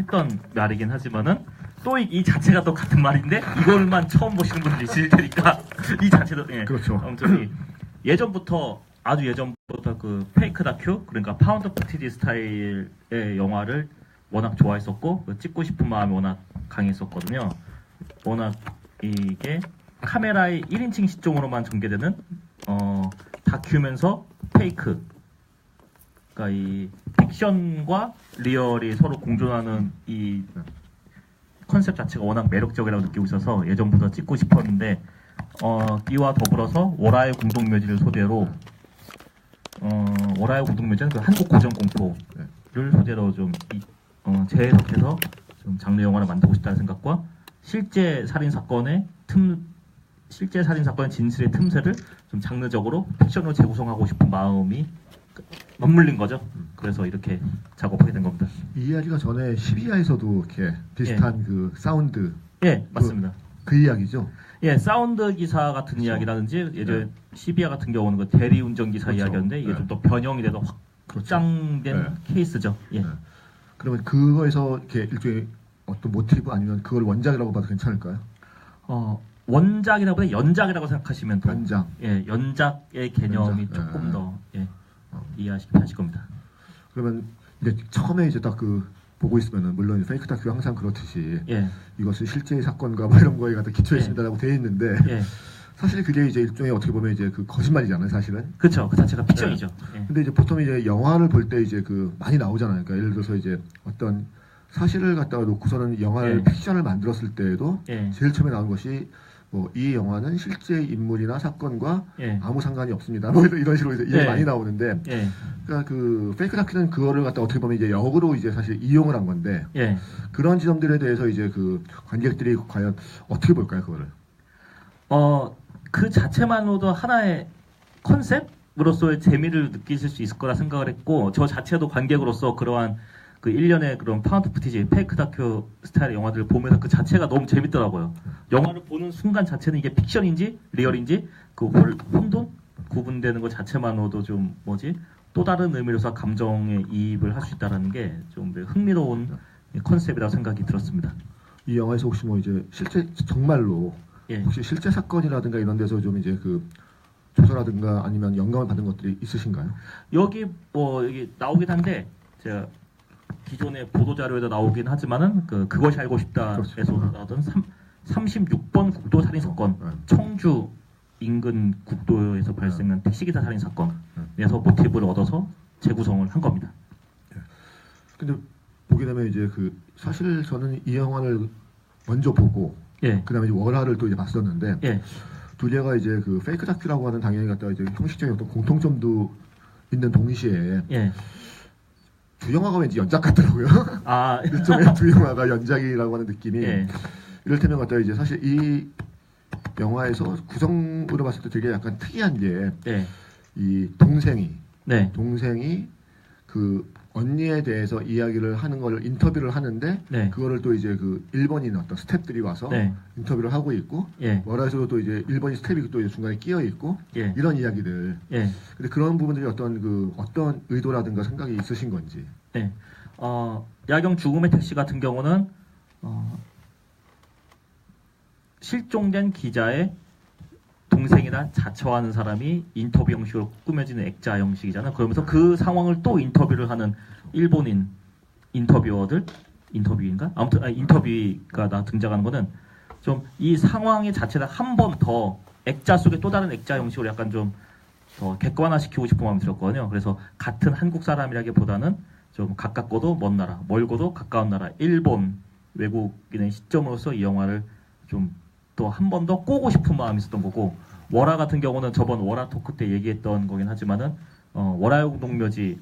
했던 말이긴 하지만은 또 이 자체가 또 같은 말인데 이걸만 처음 보시는 분들이 있을 테니까 이 자체도 예. 그렇죠. 아무튼 예전부터 아주 예전부터 그 페이크 다큐 그러니까 파운드 푸티지 스타일의 영화를 워낙 좋아했었고 찍고 싶은 마음이 워낙 강했었거든요. 워낙 이게 카메라의 1인칭 시점으로만 전개되는 다큐면서 페이크 그러니까 이 픽션과 리얼이 서로 공존하는 이 컨셉 자체가 워낙 매력적이라고 느끼고 있어서 예전부터 찍고 싶었는데 이와 더불어서 월화의 공동묘지를 소재로 월화의 공동묘지는 그 한국 고전 공포를 소재로 좀 재해석해서 좀 장르 영화를 만들고 싶다는 생각과 실제 살인 사건의 진실의 틈새를 좀 장르적으로 픽션으로 재구성하고 싶은 마음이 맞물린 거죠. 그래서 이렇게 작업하게 된 겁니다. 이 이야기가 전에 12화에서도 이렇게 비슷한 그 사운드. 예, 맞습니다. 그 이야기죠. 예, 사운드 기사 같은 그렇죠. 이야기라든지 예전 12화 같은 경우는 그 대리 운전 기사 그렇죠. 이야기였는데 이게 좀 더 변형이 돼서 확장된 케이스죠. 예. 그러면 그거에서 이렇게 일종의 어떤 모티브 아니면 그걸 원작이라고 봐도 괜찮을까요? 원작이라보다 연작이라고 생각하시면 더 연작. 예, 연작의 개념이 연작. 조금 더 이해하시기 편하실 겁니다. 그러면 이제 처음에 이제 딱 그 보고 있으면은 물론 페이크 다큐 항상 그렇듯이 이것은 실제 사건과 뭐 이런 거에 갖다 기초했습니다라고 돼 있는데 사실 그게 이제 일종의 어떻게 보면 이제 그 거짓말이잖아요, 사실은. 그렇죠. 그 자체가 픽션이죠. 근데 이제 보통 이제 영화를 볼 때 이제 그 많이 나오잖아요. 그러니까 예를 들어서 이제 어떤 사실을 갖다가 놓고서는 영화를 픽션을 만들었을 때에도 제일 처음에 나오는 것이 뭐 이 영화는 실제 인물이나 사건과 아무 상관이 없습니다. 뭐 이런 식으로 이제 많이 나오는데, 그러니까 그 페이크 다큐는 그거를 갖다 어떻게 보면 이제 역으로 이제 사실 이용을 한 건데, 그런 지점들에 대해서 이제 그 관객들이 과연 어떻게 볼까요, 그거를? 그 자체만으로도 하나의 컨셉으로서의 재미를 느끼실 수 있을 거라 생각을 했고, 저 자체도 관객으로서 그러한 그 1년의 그런 파운드 푸티지, 페이크 다큐 스타일의 영화들을 보면서 그 자체가 너무 재밌더라고요. 영화를 보는 순간 자체는 이게 픽션인지 리얼인지 그 혼돈? 구분되는 것 자체만으로도 좀 또 다른 의미로서 감정에 이입을 할 수 있다는 게 좀 흥미로운 컨셉이라고 생각이 들었습니다. 이 영화에서 혹시 뭐 이제 실제 정말로 혹시 실제 사건이라든가 이런 데서 좀 이제 그 조사라든가 아니면 영감을 받은 것들이 있으신가요? 여기 나오긴 한데 제가 기존의 보도자료에도 나오긴 하지만은 그것이 알고 싶다에서 나왔던 36번 국도 살인 사건, 청주 인근 국도에서 발생한 택시기사 살인 사건에서 모티브를 얻어서 재구성을 한 겁니다. 근데 보게 되면 이제 그 사실 저는 이 영화를 먼저 보고 그다음에 이제 월화를 또 이제 봤었는데 두 개가 이제 그 페이크 다큐라고 하는 당연히 갖다가 이제 형식적인 어떤 공통점도 있는 동시에 두 영화가 왠지 연작 같더라고요. 일종의 두 영화가 연작이라고 하는 느낌이. 이를테면 갖다 이제 사실 이 영화에서 구성으로 봤을 때 되게 약간 특이한 게 이 동생이 그 언니에 대해서 이야기를 하는 걸 인터뷰를 하는데 그거를 또 이제 그 일본인 어떤 스태프들이 와서 인터뷰를 하고 있고 월화에서도 또 이제 일본인 스태프이 또 이제 중간에 끼어 있고 이런 이야기들. 근데 그런 부분들이 어떤 의도라든가 생각이 있으신 건지. 야경 죽음의 택시 같은 경우는 실종된 기자의 동생이나 자처하는 사람이 인터뷰 형식으로 꾸며지는 액자 형식이잖아요. 그러면서 그 상황을 또 인터뷰를 하는 일본인 인터뷰인가? 아무튼 인터뷰가 등장하는 거는 좀 이 상황의 자체를 한 번 더 액자 속에 또 다른 액자 형식으로 약간 좀 더 객관화시키고 싶은 마음이 들었거든요. 그래서 같은 한국 사람이라기보다는 좀 가깝고도 먼 나라, 멀고도 가까운 나라, 일본 외국인의 시점으로서 이 영화를 좀 또 한 번 더 꼬고 싶은 마음이 있었던 거고, 월화 같은 경우는 저번 월화 토크 때 얘기했던 거긴 하지만은 월화의 공동묘지의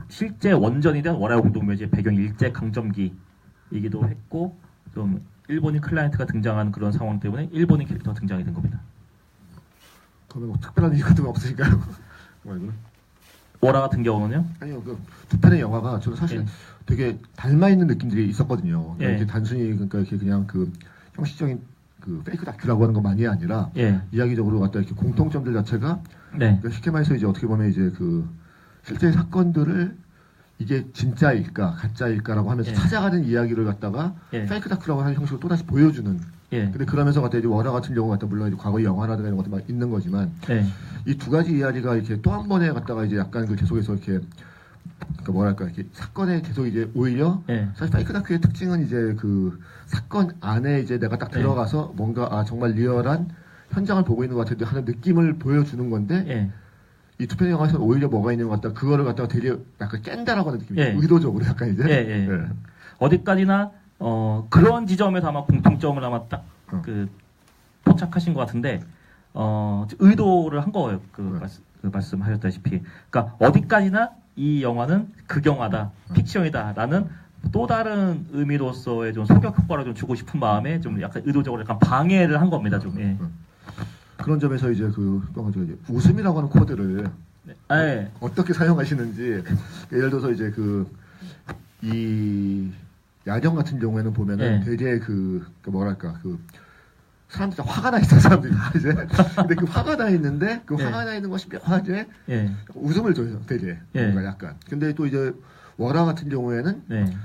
실제 원전이 된 월화의 공동묘지의 배경이 일제 강점기이기도 했고, 좀 일본인 클라이언트가 등장하는 그런 상황 때문에 일본인 캐릭터가 등장이 된 겁니다. 그러면 뭐 특별한 이유 같은 거 없으실까요? 월화 같은 경우는요? 아니요, 그 두 편의 영화가 저는 사실 되게 닮아 있는 느낌들이 있었거든요. 이렇게 단순히 그러니까 이렇게 그냥 그 형식적인 그 페이크 다큐라고 하는 것만이 아니라 이야기적으로 갖다 이렇게 공통점들 자체가 그러니까 쉽게 말해서 이제 어떻게 보면 이제 그 실제 사건들을 이게 진짜일까 가짜일까라고 하면서 예. 찾아가는 이야기를 갖다가 예. 페이크 다큐라고 하는 형식으로 또다시 보여주는. 예. 근데 그러면서 갖다 이제 월화 같은 경우 갖다 물론 이제 과거 영화라든가 이런 것도 막 있는 거지만 예. 이 두 가지 이야기가 이렇게 또 한 번에 갖다가 이제 약간 그 계속해서 이렇게 그러니까 뭐랄까 이렇게 사건에 계속 이제 오히려 예. 사실 페이크 다큐의 특징은 이제 그 사건 안에 이제 내가 딱 들어가서 뭔가 아 정말 리얼한 현장을 보고 있는 것 같은데 하는 느낌을 보여주는 건데 예. 이 투표 영화에서는 오히려 뭐가 있는 것 같다 그거를 갖다가 되게 약간 깬다라고 하는 느낌이 예. 의도적으로 약간 이제 예. 어디까지나 그런 지점에서 아마 공통점을 아마 딱 그 포착하신 것 같은데 의도를 한 거예요. 그 말씀하셨다시피 그러니까 어디까지나 이 영화는 극영화다, 픽션이다라는 또 다른 의미로서의 좀 소격 효과를 좀 주고 싶은 마음에 좀 약간 의도적으로 약간 방해를 한 겁니다. 좀 예. 그런 점에서 이제 또 이제 웃음이라고 하는 코드를 네. 어떻게 사용하시는지 예를 들어서 이제 이 야경 같은 경우에는 보면은 되게 뭐랄까 사람들이 화가 나 있어요. 사람들이 이제 근데 그 화가 나 있는데 그 화가 나 있는 것이 묘하게 웃음을 줘요. 되게 뭔가 약간. 근데 또 이제 월화 같은 경우에는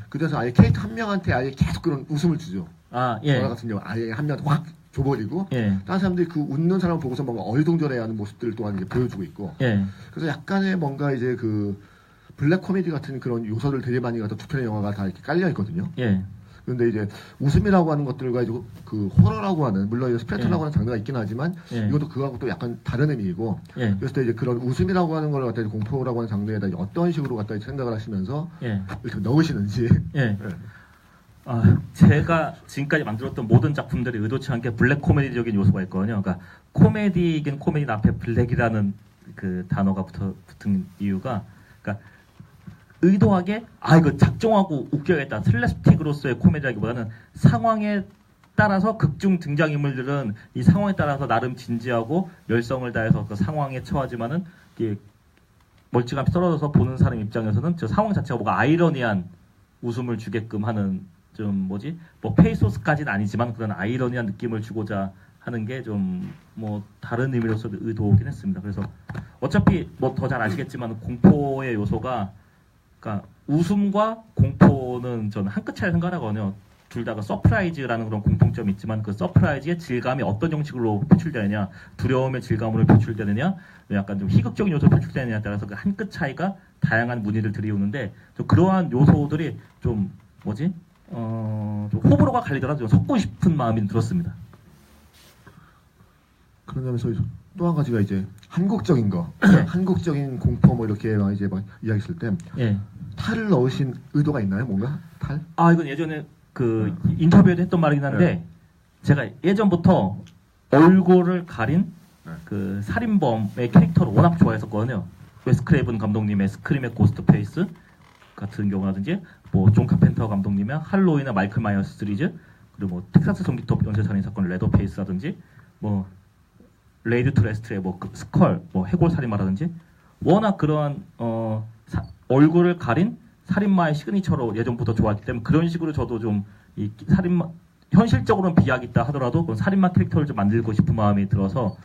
그래서 아예 캐릭터 한 명한테 아예 계속 그런 웃음을 주죠. 월화 같은 경우 아예 한 명한테 확 줘버리고 다른 사람들이 그 웃는 사람을 보고서 뭔가 얼동절해하는 모습들을 또한 이제 보여주고 있고 그래서 약간의 뭔가 이제 그 블랙 코미디 같은 그런 요소를 되게 많이 갖다 두 편의 영화가 다 이렇게 깔려 있거든요. 그런데 이제 웃음이라고 하는 것들과 이제 그 호러라고 하는 물론 이제 스플래터라고 하는 장르가 있긴 하지만 이것도 그거하고 또 약간 다른 의미이고 그래서 이제 그런 웃음이라고 하는 걸 갖다 공포라고 하는 장르에다 어떤 식으로 갖다 생각을 하시면서 이렇게 넣으시는지. 제가 지금까지 만들었던 모든 작품들이 의도치 않게 블랙 코미디적인 요소가 있거든요. 그러니까 코미디긴 코미디 앞에 블랙이라는 그 단어가 붙은 이유가 그러니까 의도하게 이거 작정하고 웃겨야겠다 슬랩스틱으로서의 코미디라기보다는 상황에 따라서 극중 등장인물들은 이 상황에 따라서 나름 진지하고 열성을 다해서 그 상황에 처하지만은 이게 멀찌감치 떨어져서 보는 사람 입장에서는 저 상황 자체가 뭔가 아이러니한 웃음을 주게끔 하는 좀 뭐 페이소스까지는 아니지만 그런 아이러니한 느낌을 주고자 하는 게 좀 뭐 다른 의미로서 의도긴 했습니다. 그래서 어차피 뭐 더 잘 아시겠지만 공포의 요소가 그러니까 웃음과 공포는 저는 한 끗 차이 생각하거든요. 둘 다가 서프라이즈라는 그런 공통점이 있지만 그 서프라이즈의 질감이 어떤 형식으로 표출되느냐, 두려움의 질감으로 표출되느냐, 약간 좀 희극적인 요소로 표출되느냐에 따라서 그 한 끗 차이가 다양한 문의를 들이오는데 좀 그러한 요소들이 좀 좀 호불호가 갈리더라도 좀 섞고 싶은 마음이 들었습니다. 그런 점에서 또 한 가지가 이제 한국적인 거, 한국적인 공포 뭐 이렇게 이제 막 이야기했을 때 탈을 넣으신 의도가 있나요, 뭔가 탈? 이건 예전에 그 인터뷰에도 했던 말이긴 한데 제가 예전부터 얼굴을 가린 그 살인범의 캐릭터를 워낙 좋아했었거든요. 웨스 크레이븐 감독님의 스크림의 고스트 페이스 같은 경우라든지 뭐 존 카펜터 감독님의 할로윈이나 마이클 마이어스 시리즈 그리고 뭐 텍사스 전기톱 연쇄살인 사건 레더페이스라든지 뭐 레이드 투 레스트의 뭐 스컬 뭐 해골 살인마라든지 워낙 그러한 얼굴을 가린 살인마의 시그니처로 예전부터 좋아했기 때문에 그런 식으로 저도 좀 이 살인마 현실적으로는 비약이 있다 하더라도 그런 살인마 캐릭터를 좀 만들고 싶은 마음이 들어서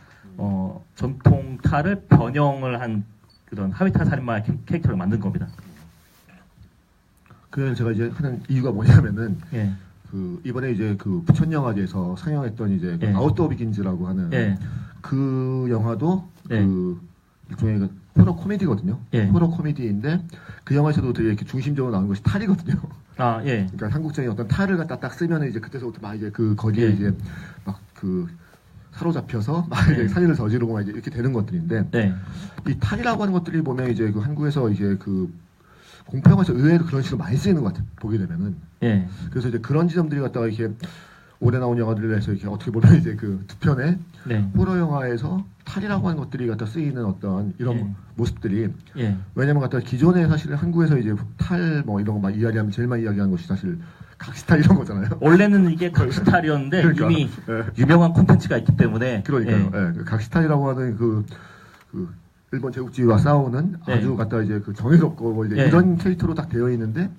전통 탈을 변형을 한 그런 하위탈 살인마의 캐릭터를 만든 겁니다. 그래서 제가 이제 하는 이유가 뭐냐면은 그 이번에 이제 그 부천영화제에서 상영했던 이제 그 아웃도어 비긴즈라고 하는 그 영화도 그 일종의 그 호러 코미디거든요. 호러 코미디인데 그 영화에서도 되게 이렇게 중심적으로 나오는 것이 탈이거든요. 그러니까 한국적인 어떤 탈을 갖다 딱 쓰면은 이제 그때서부터 막 이제 그 거기에 이제 막 그 사로잡혀서 막 이제 살인을 저지르고 막 이제 이렇게 되는 것들인데 이 탈이라고 하는 것들이 보면 이제 그 한국에서 이제 그 공포 영화에서 의외로 그런 식으로 많이 쓰이는 것 같아요. 보게 되면은. 그래서 이제 그런 지점들이 갖다가 이렇게 올해 나온 영화들에서 이렇게 어떻게 보면 이제 그 두 편의 호러 영화에서 탈이라고 하는 것들이 갖다 쓰이는 어떤 이런 모습들이 왜냐면 갖다 기존에 사실 한국에서 이제 탈 뭐 이런 거 막 이야기하면 제일 많이 이야기하는 것이 사실 각시탈 이런 거잖아요. 원래는 이게 각시탈이었는데 그러니까, 이미 유명한 콘텐츠가 있기 때문에 그러니까요. 각시탈이라고 하는 그 일본 제국주의와 싸우는 아주 갖다 이제 그 정의롭고 뭐 이제 이런 캐릭터로 딱 되어 있는데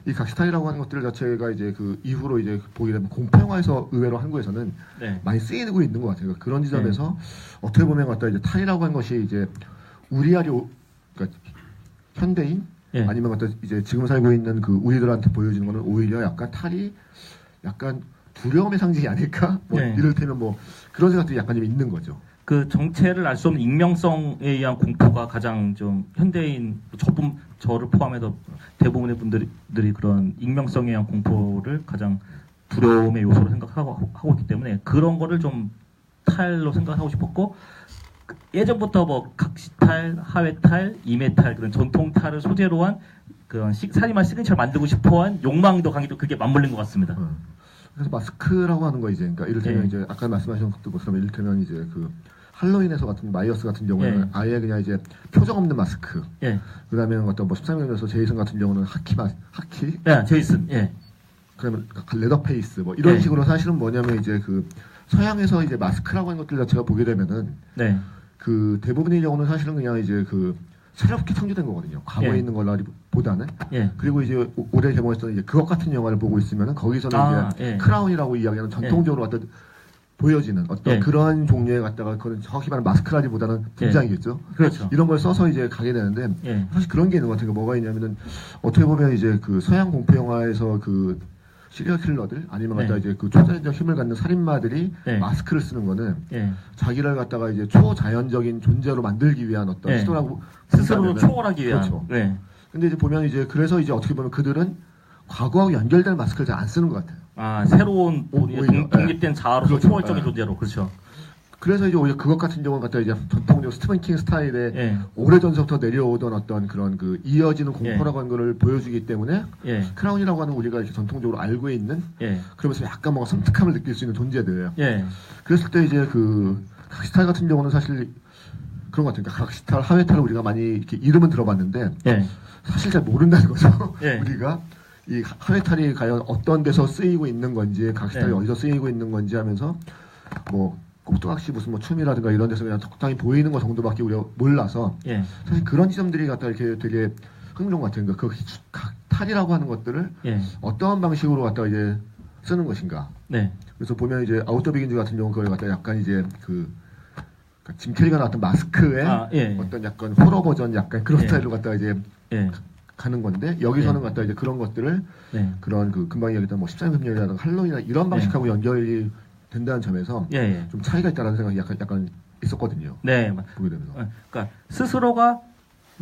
이 각시탈이라고 하는 것들 자체가 이제 그 이후로 이제 보게 되면 공포 영화에서 의외로 한국에서는 많이 쓰이고 있는 것 같아요. 그런 지점에서 어떻게 보면 갖다 이제 탈이라고 하는 것이 이제 우리아리 그러니까 현대인 예. 아니면 어떤 이제 지금 살고 있는 그 우리들한테 보여지는 거는 오히려 약간 탈이 약간 두려움의 상징이 아닐까? 뭐 예. 이를테면 뭐 그런 생각들이 약간 좀 있는 거죠. 그 정체를 알 수 없는 익명성에 의한 공포가 가장 좀 현대인 저를 포함해서 대부분의 분들이 그런 익명성에 의한 공포를 가장 두려움의 요소로 생각하고 있기 때문에 그런 거를 좀 탈로 생각하고 싶었고 예전부터 뭐 각시탈, 하회탈, 이메탈 그런 전통 탈을 소재로 한 그런 살인마 시그니처를 만들고 싶어한 욕망도 강해도 그게 맞물린 것 같습니다. 그래서 마스크라고 하는 거 이제 그러니까 이를테면 이제 아까 말씀하신 것처럼 이를테면 이제 그 할로윈에서 같은 마이어스 같은 경우는 아예 그냥 이제 표정 없는 마스크. 그다음에 어떤 뭐 13년에서 제이슨 같은 경우는 하키. 제이슨. 그러면 레더페이스 뭐 이런 식으로 사실은 뭐냐면 이제 그 서양에서 이제 마스크라고 하는 것들 자체가 보게 되면은 그 대부분의 경우는 사실은 그냥 이제 그 새롭게 창조된 거거든요. 과거에 있는 걸보다는. 그리고 이제 올해 개봉했던 이제 그것 같은 영화를 보고 있으면은 거기서는 이제 크라운이라고 이야기하는 전통적으로 어떤 보여지는 어떤 그런 종류에 갖다가 그건 정확히 말하면 마스크라기보다는 분장이겠죠. 그렇죠. 이런 걸 써서 이제 가게 되는데 사실 그런 게 있는 것 같아요. 뭐가 있냐면은 어떻게 보면 이제 그 서양 공포 영화에서 그 시리얼 킬러들 아니면 갖다 이제 그 초자연적 힘을 갖는 살인마들이 마스크를 쓰는 거는 자기를 갖다가 이제 초자연적인 존재로 만들기 위한 어떤 시도라고 스스로 초월하기 위한. 그렇죠. 근데 이제 보면 이제 그래서 이제 어떻게 보면 그들은 과거하고 연결된 마스크를 잘 안 쓰는 것 같아요. 새로운 독립된 자아로서 그렇죠. 초월적인 존재로 그렇죠. 그래서 이제 오히려 그것 같은 경우는 갖다 이제 전통적으로 스티븐 킹 스타일의 오래전부터 내려오던 어떤 그런 그 이어지는 공포라고 하는 거를 보여주기 때문에 크라운이라고 하는 우리가 이렇게 전통적으로 알고 있는 그러면서 약간 뭔가 섬뜩함을 느낄 수 있는 존재들. 그랬을 때 이제 그 각시탈 같은 경우는 사실 그런 것 같아요. 그러니까 각시탈, 하회탈을 우리가 많이 이렇게 이름은 들어봤는데 사실 잘 모른다는 거죠. 우리가 이 하회탈이 과연 어떤 데서 쓰이고 있는 건지 각시탈이 어디서 쓰이고 있는 건지 하면서 뭐 꼭두각시 무슨 뭐 춤이라든가 이런 데서 그냥 적당히 보이는 것 정도밖에 우리가 몰라서 사실 그런 지점들이 갖다 이렇게 되게 흥미로운 것 같아요. 그러니까 그 탈이라고 하는 것들을 어떠한 방식으로 갖다 이제 쓰는 것인가. 그래서 보면 이제 아웃더 비긴즈 같은 경우 그걸 갖다 약간 이제 짐 캐리가 나왔던 마스크의 어떤 약간 호러 버전 약간 그런 스타일로 갖다 이제 가는 건데 여기서는 갖다 이제 그런 것들을 그런 그 금방 얘기했던 뭐 13금년이라든가 할로윈이나 이런 방식하고 연결이 된다는 점에서 좀 차이가 있다는 생각이 약간 있었거든요. 보게 되면서. 그러니까 스스로가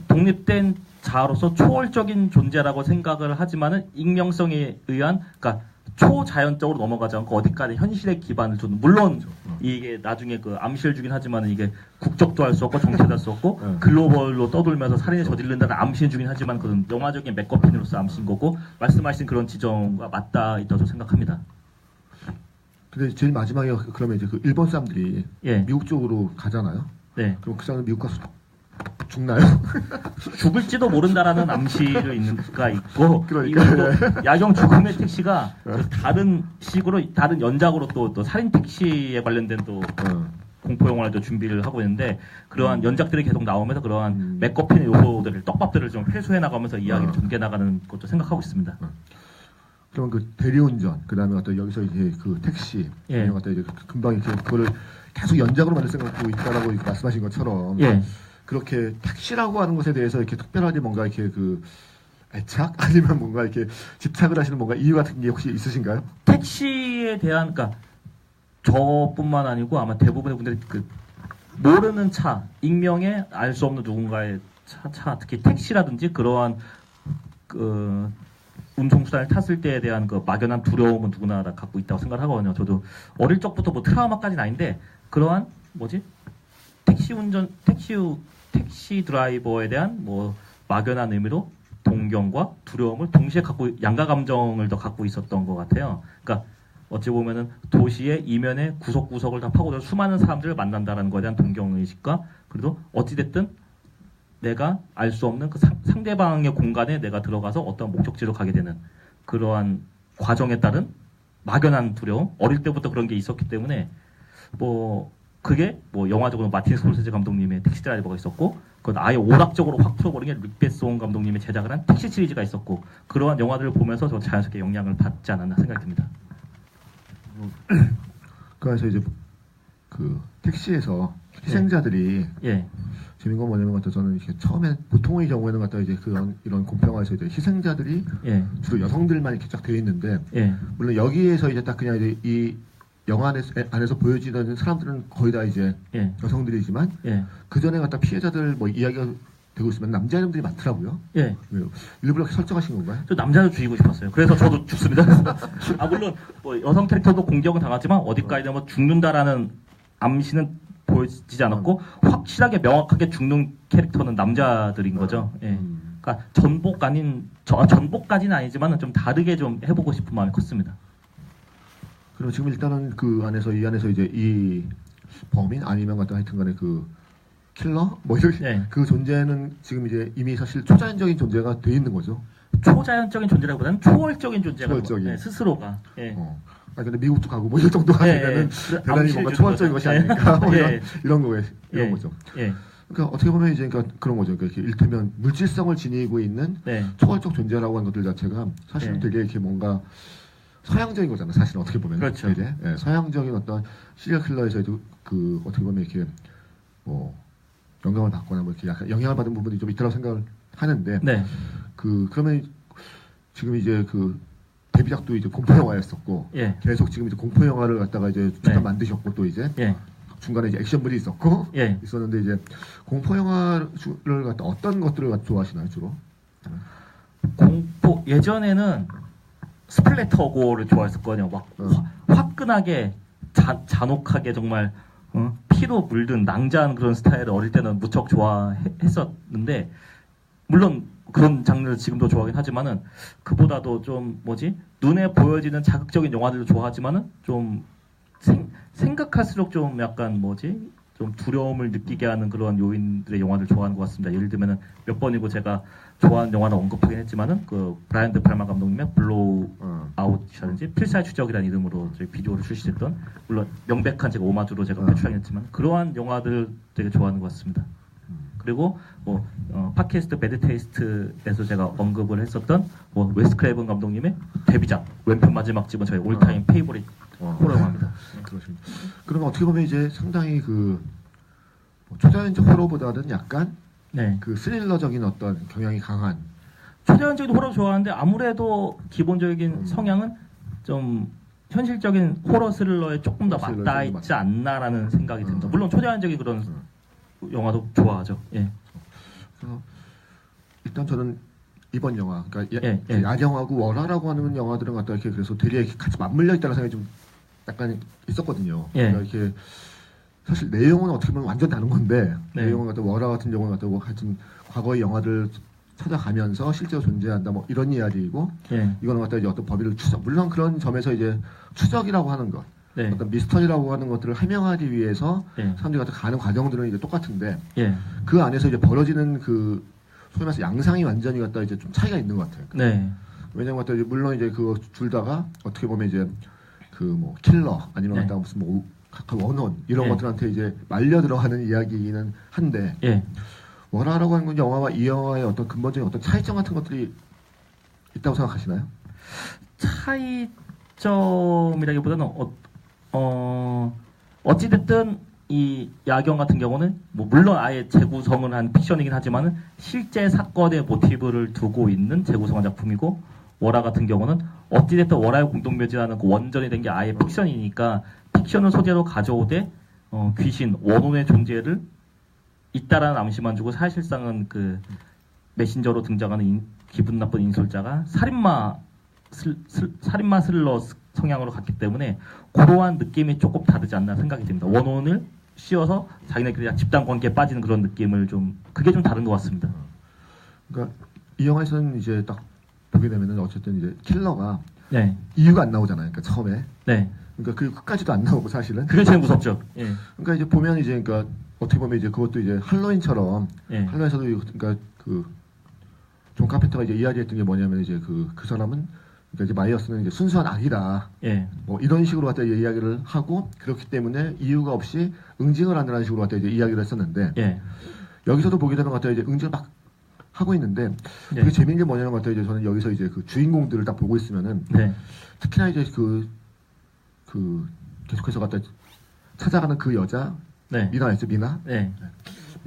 독립된 자아로서 초월적인 존재라고 생각을 하지만은 익명성에 의한 그러니까 초자연적으로 넘어가지 않고 어디까지 현실에 기반을 두는 물론 이게 나중에 그 암시를 하지만은 이게 국적도 할 수 없고 정체도 할 수 없고 글로벌로 떠돌면서 살인을 저지른다는 암시를 주긴 하지만 그건 영화적인 맥거핀으로서 암시인 거고 말씀하신 그런 지점과 맞닿아 있다고 생각합니다. 근데 제일 마지막에 그러면 이제 그 일본 사람들이 미국 쪽으로 가잖아요. 그럼 그 사람은 미국 가서 죽나요? 죽을지도 모른다라는 암시가 있고 그러니까 야경 죽음의 택시가 다른 식으로 다른 연작으로 또 살인 택시에 관련된 또 공포 영화를 또 준비를 하고 있는데 그러한 연작들이 계속 나오면서 그러한 맥거핀의 요소들을 떡밥들을 좀 회수해 나가면서 이야기를 전개 나가는 것도 생각하고 있습니다. 그러면 그 대리운전, 그 다음에 어떤 여기서 이제 그 택시, 이런 것들 이제 금방 이렇게 그거를 계속 연작으로 만들 생각하고 있다라고 말씀하신 것처럼 그렇게 택시라고 하는 것에 대해서 이렇게 특별하게 뭔가 이렇게 그 애착 아니면 뭔가 이렇게 집착을 하시는 뭔가 이유 같은 게 혹시 있으신가요? 택시에 대한 그러니까 저뿐만 아니고 아마 대부분의 분들이 그 모르는 차, 익명에 알 수 없는 누군가의 차, 특히 택시라든지 그러한 그 운송수단을 탔을 때에 대한 그 막연한 두려움은 누구나 다 갖고 있다고 생각을 하거든요. 저도 어릴 적부터 뭐 트라우마까지는 아닌데 그러한 택시 드라이버에 대한 뭐 막연한 의미로 동경과 두려움을 동시에 양가 감정을 더 갖고 있었던 것 같아요. 그러니까 어찌 보면은 도시의 이면의 구석구석을 다 파고들어 수많은 사람들을 만난다는 것에 대한 동경의식과 그래도 어찌됐든 내가 알 수 없는 그 상대방의 공간에 내가 들어가서 어떤 목적지로 가게 되는 그러한 과정에 따른 막연한 두려움, 어릴 때부터 그런 게 있었기 때문에 그게 영화적으로 마틴 스콜세지 감독님의 택시 드라이버가 있었고 그건 아예 오락적으로 확 풀어버린 게 릭 베송 감독님의 제작을 한 택시 시리즈가 있었고 그러한 영화들을 보면서 저 자연스럽게 영향을 받지 않았나 생각이 듭니다. 그래서 이제 그 택시에서 희생자들이 재밌는 건 뭐냐면 저는 이렇게 처음에 보통의 경우에는 갖다 이제 이런 공평화에서 이제 희생자들이 주로 여성들만 이렇게 쫙 되어 있는데 물론 여기에서 이제 딱 그냥 이제 이 영화 안에서 보여지는 사람들은 거의 다 이제 여성들이지만 그 전에 갖다 피해자들 뭐 이야기가 되고 있으면 남자 이름들이 많더라고요. 일부러 그렇게 설정하신 건가요? 저 남자를 죽이고 싶었어요. 그래서 저도 죽습니다. 물론 뭐 여성 캐릭터도 공격은 당하지만 어디까지 되면 죽는다라는 암시는 보여지지 않았고 확실하게 명확하게 죽는 캐릭터는 남자들인 거죠. 그러니까 전복까지는 아니지만 좀 다르게 좀 해보고 싶은 마음이 컸습니다. 그럼 지금 일단은 이 안에서 이제 이 범인 아니면 같은 하여튼간에 그 킬러 뭐 이렇게 그 존재는 지금 이제 이미 사실 초자연적인 존재가 돼 있는 거죠. 초자연적인 존재라기보다는 초월적인 존재가 스스로가. 근데 미국도 가고 뭐 이 정도가 되면은 대단히 뭔가 초월적인 것이 아닐까 뭐 이런 거죠. 그러니까 어떻게 보면 이제 그런 거죠. 그러니까 일테면 물질성을 지니고 있는 초월적 존재라고 하는 것들 자체가 사실은 되게 이렇게 뭔가 서양적인 거잖아요. 사실은 어떻게 보면 그렇죠. 서양적인 어떤 시리얼 킬러에서도 그 어떻게 보면 이렇게 뭐 영감을 받거나 뭐 이렇게 약간 영향을 받은 부분이 좀 있다고 생각을 하는데 그러면 지금 이제 그 데뷔작도 이제 공포 영화였었고 계속 지금 이제 공포 영화를 갖다가 이제 잠깐 만드셨고 또 이제 중간에 이제 액션물이 있었고 있었는데 이제 공포 영화를 갖다 어떤 것들을 좋아하시나요 주로? 공포 예전에는 스플래터고를 좋아했었거든요. 막 화끈하게 잔혹하게 정말 피로 물든 낭자한 그런 스타일을 어릴 때는 무척 좋아했었는데 물론 그런 장르를 지금도 좋아하긴 하지만은 그보다도 좀 눈에 보여지는 자극적인 영화들도 좋아하지만은 좀 생각할수록 좀 약간 좀 두려움을 느끼게 하는 그런 요인들의 영화를 좋아하는 것 같습니다. 예를 들면은 몇 번이고 제가 좋아하는 영화를 언급하긴 했지만은 그 브라이언 드 팔마 감독님의 블로우 아웃이라든지 필사의 추적이라는 이름으로 저희 비디오를 출시했던 물론 명백한 제가 오마주로 제가 표출하겠지만 그러한 영화들 되게 좋아하는 것 같습니다. 그리고 팟캐스트 배드 테이스트에서 제가 언급을 했었던 웨스 크레이븐 감독님의 데뷔작 왼편 마지막 집은 저희 올타임 페이보릿 호러 영화입니다. 그렇습니다. 그러면 어떻게 보면 이제 상당히 그 초자연적 호러보다는 약간 그 스릴러적인 어떤 경향이 강한 초자연적인 호러 좋아하는데 아무래도 기본적인 성향은 좀 현실적인 호러 스릴러에 조금 더 맞닿아 있지 않나라는 생각이 듭니다. 물론 초자연적인 그런 영화도 좋아하죠. 그래서 일단 저는 이번 영화, 그러니까 야경하고 월화라고 하는 영화들은 갖다 이렇게 그래서 되게 같이 맞물려 있다는 생각이 좀 약간 있었거든요. 그러니까 이렇게 사실 내용은 어떻게 보면 완전 다른 건데 내용은 갖다 월화 같은 경우는 갖다 뭐 하여튼 과거의 영화들 찾아가면서 실제로 존재한다 뭐 이런 이야기이고 이거는 갖다 이제 어떤 법의를 추적 물론 그런 점에서 이제 추적이라고 하는 것 어떤 미스터리라고 하는 것들을 해명하기 위해서 사람들이 갖다 가는 과정들은 이제 똑같은데 그 안에서 이제 벌어지는 그 소위 말해서 양상이 완전히 갖다 이제 좀 차이가 있는 것 같아요. 왜냐면 갖다 이제 물론 이제 그거 둘 다가 어떻게 보면 이제 그 뭐 킬러 아니면 갖다 무슨 뭐 각각 원혼 이런 것들한테 이제 말려 들어가는 이야기이기는 한데 월화라고 하는 건 영화와 이 영화의 어떤 근본적인 어떤 차이점 같은 것들이 있다고 생각하시나요? 차이점이라기보다는 어찌됐든 이 야경 같은 경우는 뭐 물론 아예 재구성을 한 픽션이긴 하지만은 실제 사건의 모티브를 두고 있는 재구성한 작품이고 월화 같은 경우는 어찌됐든 월화의 공동묘지라는 그 원전이 된 게 아예 픽션이니까 픽션을 소재로 가져오되 귀신 원혼의 존재를 있다라는 암시만 주고 사실상은 그 메신저로 등장하는 기분 나쁜 인솔자가 살인마 스릴러 성향으로 갔기 때문에 그러한 느낌이 조금 다르지 않나 생각이 듭니다. 원혼을 씌워서 자기네끼리 집단 관계에 빠지는 그런 느낌을 좀 그게 좀 다른 것 같습니다. 그러니까 이 영화에서는 이제 딱 보게 되면은 어쨌든 이제 킬러가 이유가 안 나오잖아요. 그러니까 처음에. 그러니까 그 끝까지도 안 나오고 사실은. 그게 제일 무섭죠. 그러니까 이제 보면 이제 그러니까 어떻게 보면 이제 그것도 이제 할로윈처럼 할로윈에서도 그러니까 그 존 카펜터가 이제 이야기했던 게 뭐냐면 이제 그 사람은 그러니까 이제 마이어스는 이제 순수한 악이다. 뭐 이런 식으로 갖다 이야기를 하고 그렇기 때문에 이유가 없이 응징을 한다는 식으로 갖다 이제 이야기를 했었는데 여기서도 보게 되는 것 같아요. 이제 응징을 막 하고 있는데 되게 재밌는 게 뭐냐는 것 같아요. 이제 저는 여기서 이제 그 주인공들을 딱 보고 있으면은 특히나 이제 그 계속해서 갖다 찾아가는 그 여자 미나였죠. 미나.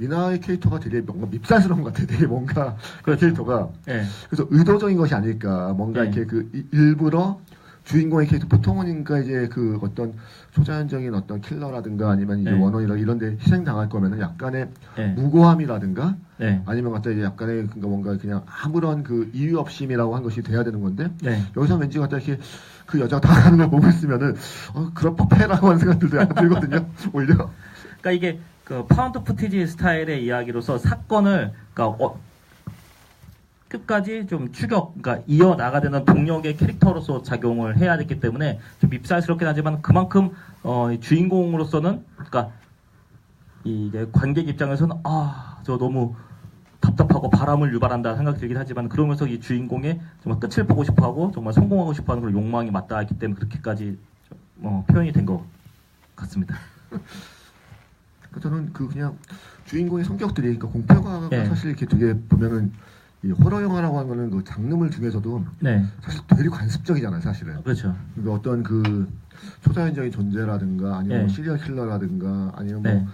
미나의 캐릭터가 되게 뭔가 밉살스러운 것 같아요. 되게 뭔가 그 캐릭터가. 네. 그래서 의도적인 것이 아닐까. 뭔가 네. 이렇게 그 일부러 주인공의 캐릭터 보통은 그러니까 이제 그 어떤 초자연적인 어떤 킬러라든가 아니면 이제 네. 원원이라 이런데 희생당할 거면은 약간의 네. 무고함이라든가 네. 아니면 갖다 이제 약간의 그러니까 뭔가 그냥 아무런 그 이유 없임이라고 한 것이 돼야 되는 건데 네. 여기서 왠지 갖다 이렇게 그 여자가 당하는 걸 보고 있으면은 그런 법해라고 하는 생각들도 약간 들거든요. 오히려. 그러니까 이게 그 파운드 푸티지 스타일의 이야기로서 사건을 그러니까 끝까지 좀 그러니까 이어 나가야 되는 동력의 캐릭터로서 작용을 해야 되기 때문에 좀 밉살스럽긴 하지만 그만큼 주인공으로서는 그러니까 이게 관객 입장에서는 저 너무 답답하고 바람을 유발한다 생각이 들긴 하지만 그러면서 이 주인공의 정말 끝을 보고 싶어하고 정말 성공하고 싶어하는 그런 욕망이 맞닿았기 때문에 그렇게까지 표현이 된 것 같습니다. 저는 그냥 주인공의 성격들이 그러니까 공포영화가 네. 사실 이렇게 되게 보면은 이 호러 영화라고 하는 거는 그 장르물 중에서도 네. 사실 되게 관습적이잖아요, 사실은. 그렇죠. 그러니까 어떤 그 초자연적인 존재라든가 아니면 네. 뭐 시리얼 킬러라든가 아니면 네. 뭐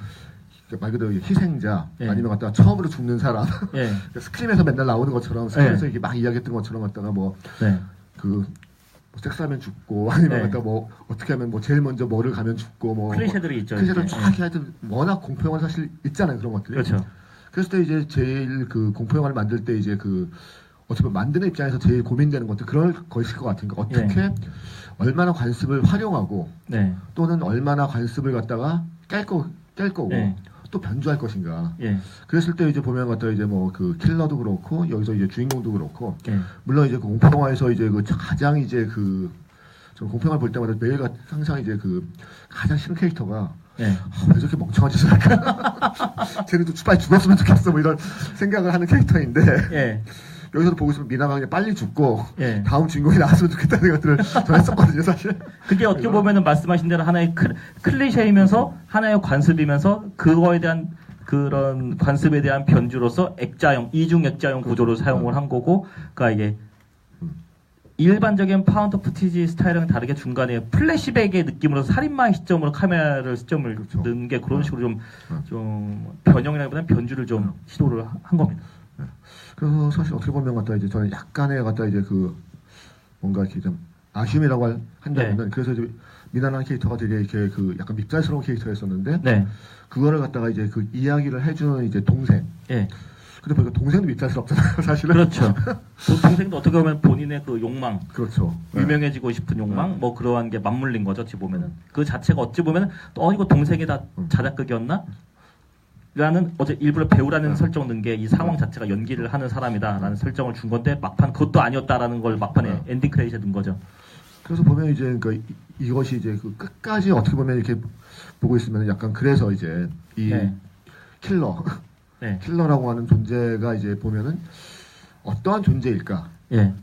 말 그대로 희생자 네. 아니면 갖다가 처음으로 죽는 사람 네. 스크림에서 맨날 나오는 것처럼 스크림에서 네. 이렇게 막 이야기했던 것처럼 갖다가 네. 뭐 섹스하면 죽고 아니면 네. 갖다 뭐 어떻게 하면 뭐 제일 먼저 뭐를 가면 죽고 뭐 클리셰들이 있죠. 클리셰들 쫙 하여튼 워낙 공포영화 사실 있잖아요, 그런 것들이. 그렇죠. 그랬을 때 이제 제일 그 공포영화를 만들 때 이제 그 어떻게 보면 만드는 입장에서 제일 고민되는 것도 그럴 것일 것 같으니까 어떻게 얼마나 관습을 활용하고 네. 또는 얼마나 관습을 갖다가 깰 거고 네. 또 변주할 것인가. 예. 그랬을 때 이제 보면 갖다 이제 뭐 그 킬러도 그렇고 여기서 이제 주인공도 그렇고 예. 물론 이제 그 공포영화에서 이제 그 가장 이제 그 좀 공포영화를 볼 때마다 매일 항상 이제 그 가장 싫은 캐릭터가 왜 저렇게 멍청한 짓을 할까? 쟤네도 빨리 죽었으면 좋겠어 뭐 이런 생각을 하는 캐릭터인데 예. 여기서도 보고 있으면 미나가 그냥 빨리 죽고 예. 다음 주인공이 나왔으면 좋겠다는 생각들을 전 했었거든요, 사실. 그게 어떻게 보면은 말씀하신 대로 하나의 클리셰이면서 하나의 관습이면서 그거에 대한 그런 관습에 대한 변주로서 액자형, 이중 액자형 구조를 사용을 한 거고, 그러니까 이게 일반적인 파운드 푸티지 스타일은 다르게 중간에 플래시백의 느낌으로 살인마의 시점으로 시점을 그렇죠. 넣는 게 그런 식으로 좀 변형이라기보다는 변주를 좀 시도를 한 겁니다. 그래서 사실 어떻게 보면 갖다 이제 저는 약간의 갖다 이제 그 뭔가 이렇게 좀 아쉬움이라고 한다면은 그래서 이제 미나라는 캐릭터가 되게 이렇게 그 약간 밉살스러운 캐릭터였었는데 그거를 갖다가 이제 그 이야기를 해주는 이제 동생. 근데 보니까 동생도 밉살스럽잖아요, 사실은. 그렇죠. 동생도 어떻게 보면 본인의 그 욕망, 그렇죠. 유명해지고 싶은 욕망, 뭐 그러한 게 맞물린 거죠, 어찌 보면은. 그 자체가 어찌 보면은 이거 동생이 다 자작극이었나? 라는 어제 일부러 배우라는 설정 넣은 게 이 상황 자체가 연기를 하는 사람이다라는 설정을 준 건데 막판 그것도 아니었다라는 걸 막판에 엔딩 크레딧에 넣은 거죠. 그래서 보면 이제 그러니까 이것이 이제 그 끝까지 어떻게 보면 이렇게 보고 있으면 약간 그래서 이제 이 킬러 킬러라고 하는 존재가 이제 보면은 어떠한 존재일까?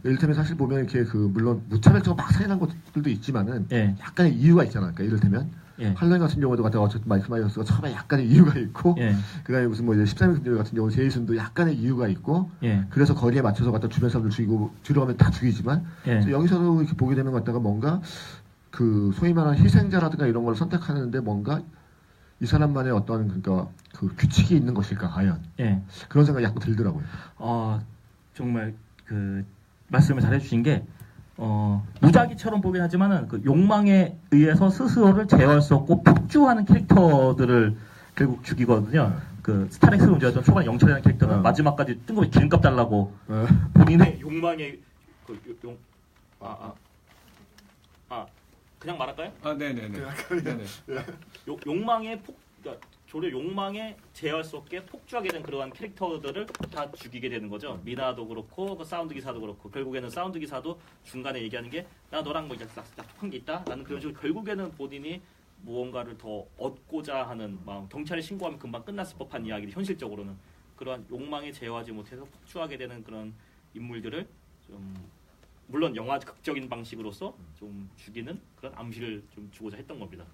이를테면 사실 보면 이렇게 그 물론 무차별적으로 막 살인한 것들도 있지만은 약간의 이유가 있잖아요. 그러니까 이를테면 할로윈 같은 경우도 갖다가 어쨌든 마이클 마이어스가 처음에 약간의 이유가 있고 그다음에 무슨 뭐 이제 13일 금요일 같은 경우 제이슨도 약간의 이유가 있고 그래서 거리에 맞춰서 갖다 주변 사람들 죽이고 들어가면 다 죽이지만 여기서도 이렇게 보게 되면 갖다가 뭔가 그 소위 말하는 희생자라든가 이런 걸 선택하는데 뭔가 이 사람만의 어떤 그러니까 그 규칙이 있는 것일까 과연 그런 생각이 약간 들더라고요. 정말 그 말씀을 잘해주신 게 무작위처럼 보긴 하지만은 그 욕망에 의해서 스스로를 제어할 수 없고 폭주하는 캐릭터들을 결국 죽이거든요. 그 스타렉스를 운전하던 초반에 영철이라는 캐릭터는 마지막까지 뜬금없이 기름값 달라고 본인의 욕망에 그냥 말할까요? 네네네. 욕망의 조류 욕망에 제어할 수 없게 폭주하게 된 그러한 캐릭터들을 다 죽이게 되는 거죠. 미나도 그렇고 그 사운드 기사도 그렇고 결국에는 사운드 기사도 중간에 얘기하는 게 나 너랑 뭐 약속한 게 있다. 라는 그런 식으로 결국에는 본인이 무언가를 더 얻고자 하는 마음, 경찰에 신고하면 금방 끝났을 법한 이야기를 현실적으로는 그러한 욕망에 제어하지 못해서 폭주하게 되는 그런 인물들을 좀 물론 영화 극적인 방식으로서 좀 죽이는 그런 암시를 좀 주고자 했던 겁니다.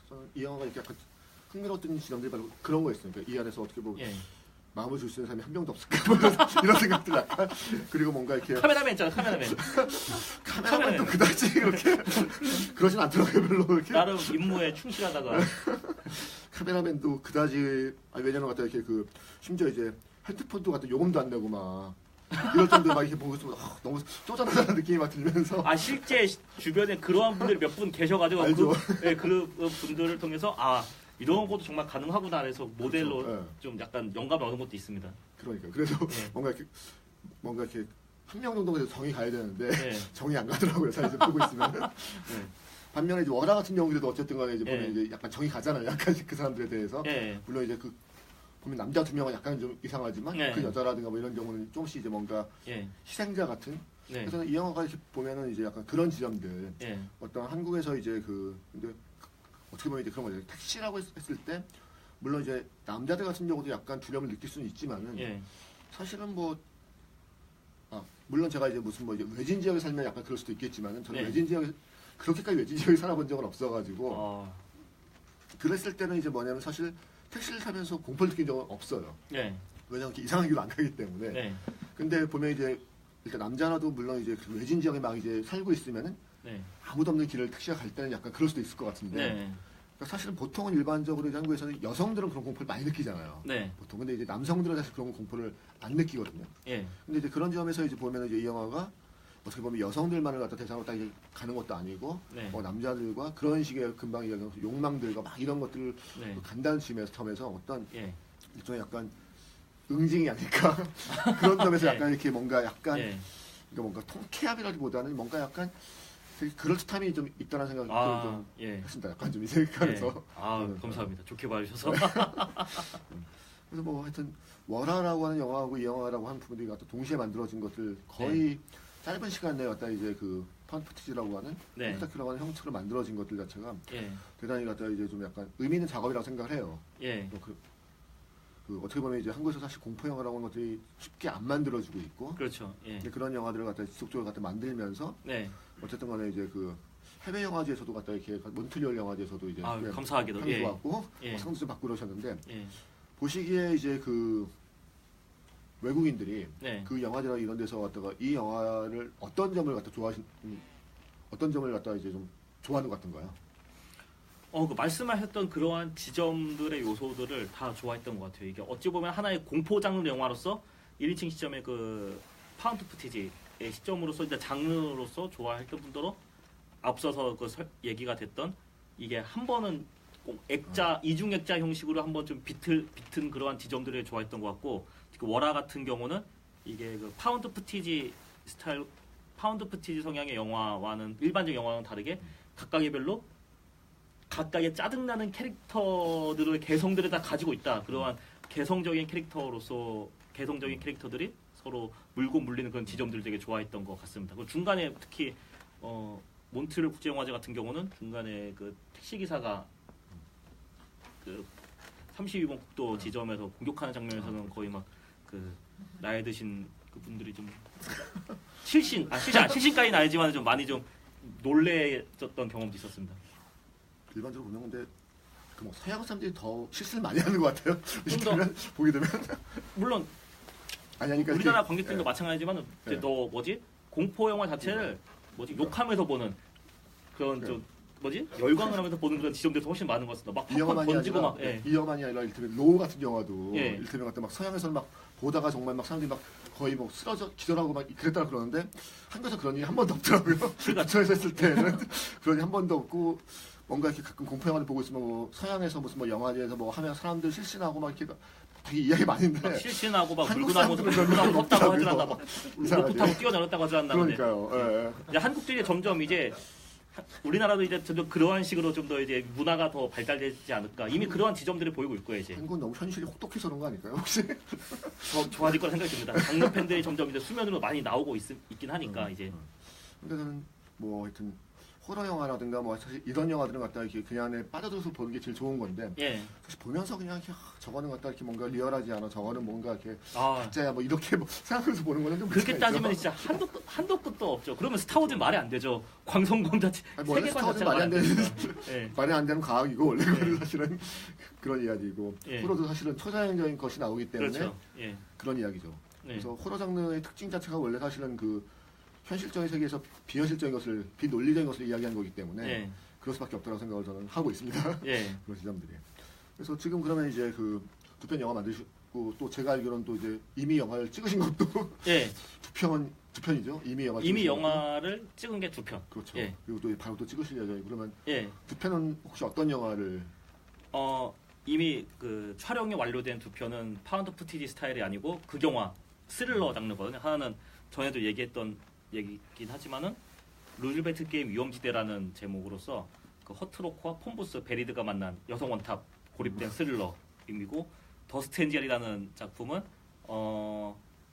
저는 이 영화가 이렇게 약간 흥미로웠던 지점들이 바로 그런 거였어요. 그러니까 이 안에서 어떻게 보면 마음을 줄 수 있는 사람이 한 명도 없을까 뭐 이런 생각들 약간 그리고 뭔가 이렇게 카메라맨 있잖아 카메라맨도 그다지 이렇게 그러진 않더라고요 별로 이렇게 나름 임무에 충실하다가 카메라맨도 그다지 왜냐면 갖다 이렇게 그 심지어 이제 핸드폰도 갖다 요금도 안 내고 막 이럴 정도로 막 이렇게 보고 있으면 너무 쪼잔하다는 느낌이 막 들면서 실제 주변에 그러한 분들이 몇 분 계셔가지고 그 분들을 통해서 이런 것도 정말 가능하구나 해서 모델로 그렇죠. 좀 약간 영감을 얻은 것도 있습니다. 그러니까 그래서 뭔가 이렇게 한 명 정도가 정이 가야 되는데 정이 안 가더라고요. 사실 보고 있으면. 반면에 이제 워라 같은 경우에도 어쨌든 간에 이제 보면 이제 약간 정이 가잖아요. 약간씩 그 사람들에 대해서. 물론 이제 그 보면 남자 두 명은 약간 좀 이상하지만 그 여자라든가 뭐 이런 경우는 조금씩 이제 뭔가 희생자 같은. 그래서 이 영화가 이렇게 보면은 이제 약간 그런 지점들. 어떤 한국에서 이제 근데 어떻게 보면 이제 그런 거죠. 택시라고 했을 때 물론 이제 남자들 같은 경우도 약간 두려움을 느낄 수는 있지만은 사실은 뭐 물론 제가 이제 무슨 뭐 이제 외진 지역에 살면 약간 그럴 수도 있겠지만은 저는 외진 지역에 그렇게까지 외진 지역에 살아본 적은 없어가지고 그랬을 때는 이제 뭐냐면 사실 택시를 타면서 공포를 느낀 적은 없어요. 왜냐면 이상한 길로 안 가기 때문에. 근데 보면 이제 일단 남자라도 물론 이제 그 외진 지역에 막 이제 살고 있으면은 아무도 없는 길을 택시가 갈 때는 약간 그럴 수도 있을 것 같은데. 그러니까 사실은 보통은 일반적으로 한국에서는 여성들은 그런 공포를 많이 느끼잖아요. 보통. 근데 이제 남성들은 사실 그런 공포를 안 느끼거든요. 근데 이제 그런 점에서 이제 보면 이제 이 영화가 어떻게 보면 여성들만을 갖다 대상으로 딱 가는 것도 아니고 남자들과 그런 식의 금방 얘기하는 욕망들과 막 이런 것들을 간다는 점에서 어떤 일종의 약간 응징이 아닐까 그런 점에서 약간 이렇게 뭔가 약간 그러니까 뭔가 통쾌함이라기보다는 뭔가 약간 되게 그럴듯함이 좀 있다는 생각을 좀 했습니다. 약간 좀 이 생각에서. 감사합니다. 좋게 봐주셔서. 그래서 뭐 하여튼 월화라고 하는 영화하고 이 영화라고 하는 부분들이 갖다 동시에 만들어진 것들 거의 짧은 시간 내에 갖다 이제 그 파운드 하는 스타큐라고 하는 형체로 만들어진 것들 자체가 대단히 갖다 이제 좀 약간 의미 있는 작업이라고 생각을 해요. 어떻게 보면 이제 한국에서 사실 공포 영화라고 하는 것들이 쉽게 안 만들어지고 있고, 그렇죠. 그런 영화들을 갖다 지속적으로 갖다 만들면서 어쨌든 간에 이제 그 해외 영화제에서도 갖다 이렇게 몬트리올 영화제에서도 이제 감사하게도 상도 받고 상도 좀 받고 그러셨는데 보시기에 이제 그 외국인들이 그 영화제나 이런 데서 갖다가 이 영화를 어떤 점을 갖다 어떤 점을 갖다 이제 좀 좋아하는 것 같은가요? 그 말씀하셨던 그러한 지점들의 요소들을 다 좋아했던 것 같아요. 이게 어찌 보면 하나의 공포 장르 영화로서 1인칭 시점의 그 파운드 푸티지의 시점으로서 이제 장르로서 좋아했던 분들은 앞서서 그 얘기가 됐던 이게 한 번은 꼭 이중 액자 형식으로 한번 좀 비튼 그러한 지점들을 좋아했던 것 같고, 그 월화 같은 경우는 이게 그 파운드 푸티지 성향의 영화와는 일반적 영화와는 다르게 각각의 짜증나는 캐릭터들의 개성들을 다 가지고 있다. 그러한 개성적인 캐릭터들이 서로 물고 물리는 그런 지점들을 되게 좋아했던 것 같습니다. 그 중간에 특히 몬트리올 국제영화제 같은 경우는 중간에 그 택시기사가 그 32번 국도 지점에서 공격하는 장면에서는 거의 막 그 나이 드신 그 분들이 좀 실신까지는 아니지만 좀 많이 좀 놀래졌던 경험도 있었습니다. 일반적으로 보면 근데 그 뭐 서양 사람들이 더 실수를 많이 하는 것 같아요. 보게 되면 물론 그러니까 우리나라 관객들도 마찬가지지만 너 공포 영화 자체를 욕하면서 보는 그런 좀 열광을 하면서 보는 그런 지점들이 훨씬 많은 것 같습니다. 막 팝콘 던지고 이 영화만이 아니라 이를테면 로우 같은 영화도 이를테면 갖다 막 서양에서는 막 보다가 정말 막 사람들이 막 거의 뭐 쓰러져 기절하고 막 그랬다 그러는데 한국에서 그런 일이 한 번도 없더라고요. 부천에서 했을 때는 그런 일이 한 번도 없고, 뭔가 이렇게 가끔 공포 영화를 보고 있으면 뭐 서양에서 무슨 뭐 영화제에서 뭐 하면 사람들 실신하고 막 이렇게 되게 이야기 많이 했는데 실신하고 막 물고 나무도 없다고 하질 않나 막 로프 타고 뛰어내렸다고 하질 않나. 그러니까요. 이제 한국들이 점점 이제 우리나라도 이제 좀 그러한 식으로 좀 더 이제 문화가 더 발달되지 않을까. 이미 그러한 지점들이 보이고 있고요. 이제 한국은 너무 현실이 혹독해서 그런 거 아닐까요 혹시? 좋아질 거라 생각이 듭니다. 장르 팬들이 점점 이제 수면으로 많이 나오고 있긴 하니까 이제. 근데 저는 뭐 하여튼 호러 영화라든가 뭐 사실 이런 영화들은 갖다 이렇게 그냥 안에 빠져들어서 보는 게 제일 좋은 건데 사실 보면서 그냥 이렇게 저거는 갖다 이렇게 뭔가 리얼하지 않아, 저거는 뭔가 이렇게 가짜야 뭐 이렇게 뭐 생각해서 보는 거는 좀 그렇게 따지면 진짜 한도 끝도 없죠. 그러면 스타워즈는 말이 안 되죠. 광성광 자체 세계관 자체가 말이 안 되는 말이 안 되는 과학이고 원래 그거는 사실은 그런 이야기고 호러도 사실은 초자연적인 것이 나오기 때문에 그런 이야기죠. 그래서 호러 장르의 특징 자체가 원래 사실은 그 현실적인 세계에서 비현실적인 것을, 비논리적인 것을 이야기하는 거기 때문에 그럴 수밖에 없다고 생각을 저는 하고 있습니다. 그런 지점들이. 그래서 지금 그러면 이제 그 두 편 영화 만드시고 또 제가 알기로는 또 이제 이미 영화를 찍으신 것도 예. 두 편이죠. 이미 영화를 찍은 게 2편. 그렇죠. 예. 그리고 또 바로 또 찍으실 예정이고 그러면 예. 두 편은 혹시 어떤 영화를? 이미 그 촬영이 완료된 2편은 파운드 푸티지 스타일이 아니고 극영화 스릴러 장르거든요. 하나는 전에도 얘기했던 얘기긴 하지만은 루즈벨트 게임 위험지대라는 제목으로서 그 허트로크와 폰부스 베리드가 만난 여성 원탑 고립된 스릴러이고 더스트 엔젤이라는 작품은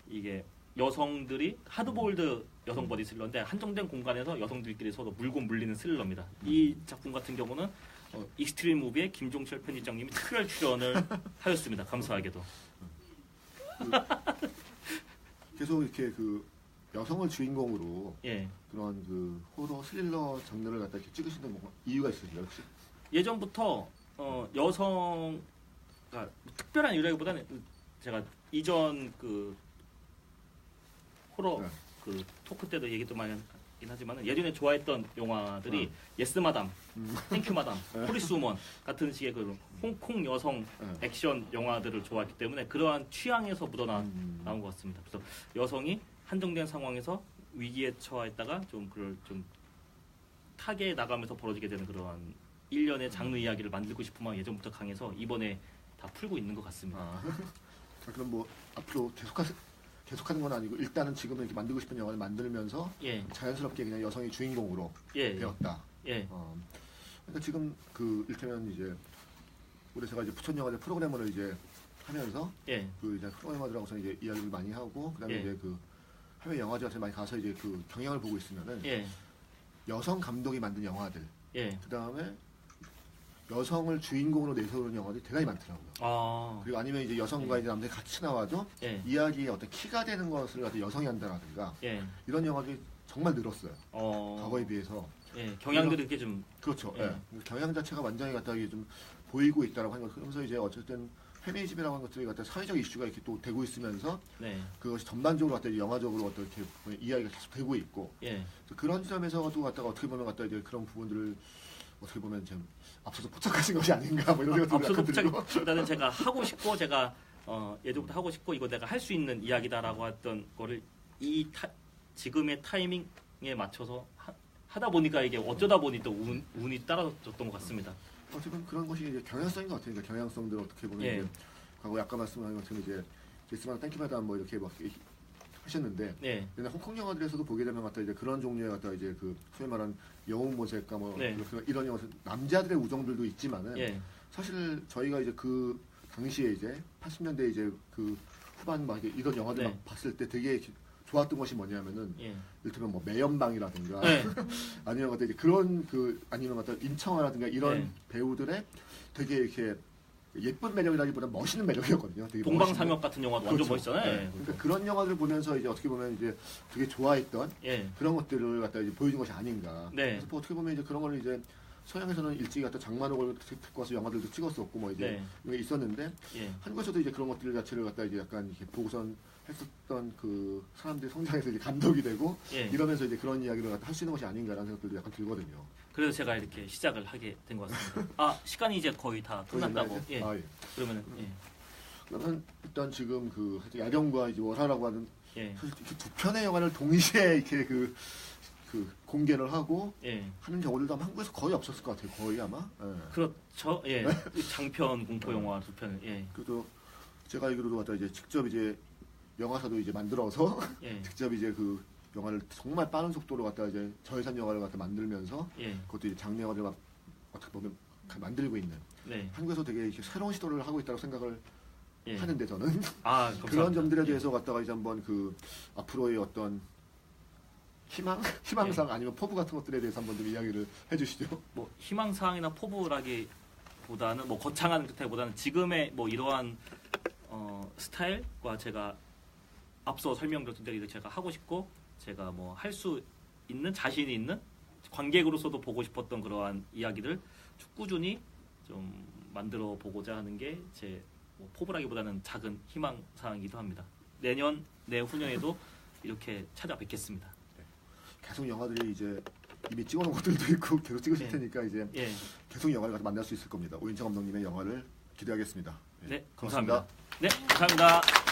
이게 여성들이 하드보일드 여성 버디 스릴러인데 한정된 공간에서 여성들끼리 서로 물고 물리는 스릴러입니다. 이 작품 같은 경우는 익스트림 무비의 김종철 편집장님이 특별 출연을 하였습니다. 감사하게도. 계속 이렇게 그 여성을 주인공으로 예. 그런 그 호러 스릴러 장르를 갖다 이렇게 찍으시는 뭐 이유가 있으세요 혹시? 예전부터 여성 그러니까 특별한 이유라기보다는 제가 이전 그 호러 그 토크 때도 얘기도 많이 하긴 하지만 예전에 좋아했던 영화들이 예스 마담, 땡큐 마담, 폴리스 우먼 같은 식의 그 홍콩 여성 액션 영화들을 좋아했기 때문에 그러한 취향에서 묻어나온 것 같습니다. 그래서 여성이 한정된 상황에서 위기에 처했다가 좀 그걸 좀 타계에 나가면서 벌어지게 되는 그러한 일련의 장르 이야기를 만들고 싶은 마음이 예전부터 강해서 이번에 다 풀고 있는 것 같습니다. 그럼 뭐 앞으로 계속하는 건 아니고 일단은 지금은 이렇게 만들고 싶은 영화를 만들면서 자연스럽게 그냥 여성이 주인공으로 되었다. 그러니까 지금 그 일테면 이제 우리 제가 이제 부천 영화제 프로그래머를 이제 하면서 그 이제 프로그래머들하고서 이제 이야기를 많이 하고 그다음에 이제 그 해외 영화제 같은 데 많이 가서 이제 그 경향을 보고 있으면은 여성 감독이 만든 영화들 그다음에 여성을 주인공으로 내세우는 영화들이 대단히 많더라고요. 그리고 아니면 이제 여성과 이제 남자가 같이 나와도 이야기의 어떤 키가 되는 것을 갖다 여성이 한다라든가 이런 영화들이 정말 늘었어요. 과거에 비해서. 경향들이 이렇게 좀 그렇죠. 경향 자체가 완전히 갖다 이게 좀 보이고 있다라고 하는 거. 그러면서 이제 어쨌든 페미니즘이라고 하는 것들이 갖다 사회적 이슈가 이렇게 또 되고 있으면서 그것이 전반적으로 갖다 영화적으로 어떻게 이야기가 계속 되고 있고 그런 지점에서도 갖다가 어떻게 보면 갖다 이제 그런 부분들을 어떻게 보면 좀 앞서서 포착하신 것이 아닌가 뭐 이런 생각도 앞서서 포착보다는 제가 하고 싶고 제가 예전부터 하고 싶고 이거 내가 할 수 있는 이야기다라고 했던 거를 지금의 타이밍에 맞춰서 하다 보니까 이게 어쩌다 보니 또 운이 따라줬던 것 같습니다. 지금 그런 것이 이제 경향성인 것 같아요. 그러니까 경향성들 어떻게 보면 이제 과거 아까 말씀하신 것처럼 이제 제스만 땡큐마다 뭐 이렇게 막 하셨는데 근데 홍콩 영화들에서도 보게 되면 갖다 이제 그런 종류의 갖다 이제 그 소위 말하는 영웅 모색과 뭐 이런 영화 남자들의 우정들도 있지만은 사실 저희가 이제 그 당시에 이제 80년대 이제 그 후반 막 이런 영화들 막 봤을 때 되게 좋았던 것이 뭐냐면은 이를테면 뭐 매연방이라든가 아니면 갖다 이제 그런 그 아니면 갖다 임청아라든가 이런 배우들의 되게 이렇게 예쁜 매력이라기보다 멋있는 매력이었거든요. 되게 동방상역 같은 영화도 완전 멋있잖아요. 그러니까 그런 영화들을 보면서 이제 어떻게 보면 이제 되게 좋아했던 그런 것들을 갖다 이제 보여준 것이 아닌가. 그래서 어떻게 보면 이제 그런 걸 이제 서양에서는 일찍이 갖다 장만옥을 듣고 와서 영화들도 찍었었고 뭐 이제 이게 있었는데 한국에서도 이제 그런 것들 자체를 갖다 이제 약간 이렇게 보고선 했었던 그 사람들이 성장해서 이제 감독이 되고 이러면서 이제 그런 이야기를 갖다 할 수 있는 것이 아닌가라는 생각들도 약간 들거든요. 그래서 제가 이렇게 시작을 하게 된 것 같습니다. 시간이 이제 거의 다 끝났다고. 그러면은 그러면 일단 지금 그 야경과 이제 월화라고 하는 사실 두 편의 영화를 동시에 이렇게 그 공개를 하고 하는 경우들도 아마 한국에서 거의 없었을 것 같아요. 거의 아마. 그렇죠. 장편 공포 영화 두 편을. 그래도 제가 알기로도 갖다 이제 직접 이제 영화사도 이제 만들어서 직접 이제 그 영화를 정말 빠른 속도로 갖다 이제 저예산 영화를 갖다 만들면서 그것도 이제 장르 영화를 막 어떻게 보면 만들고 있는 한국에서 되게 새로운 시도를 하고 있다고 생각을 하는데 저는 그런 점들에 대해서 갖다가 이제 한번 그 앞으로의 어떤 희망사항 아니면 포부 같은 것들에 대해서 한번 좀 이야기를 해주시죠. 뭐 희망사항이나 포부라기보다는 뭐 거창한 듯보다는 지금의 뭐 이러한 스타일과 제가 앞서 설명드렸던 대로 제가 하고 싶고 제가 뭐 할 수 있는 자신이 있는 관객으로서도 보고 싶었던 그러한 이야기를 꾸준히 좀 만들어 보고자 하는 게 제 뭐 포부라기보다는 작은 희망 사항이기도 합니다. 내후년에도 이렇게 찾아뵙겠습니다. 계속 영화들이 이제 이미 찍어놓은 것들도 있고 계속 찍으실 테니까 이제 계속 영화를 만날 수 있을 겁니다. 오인철 감독님의 영화를 기대하겠습니다. 네, 감사합니다. 네, 감사합니다.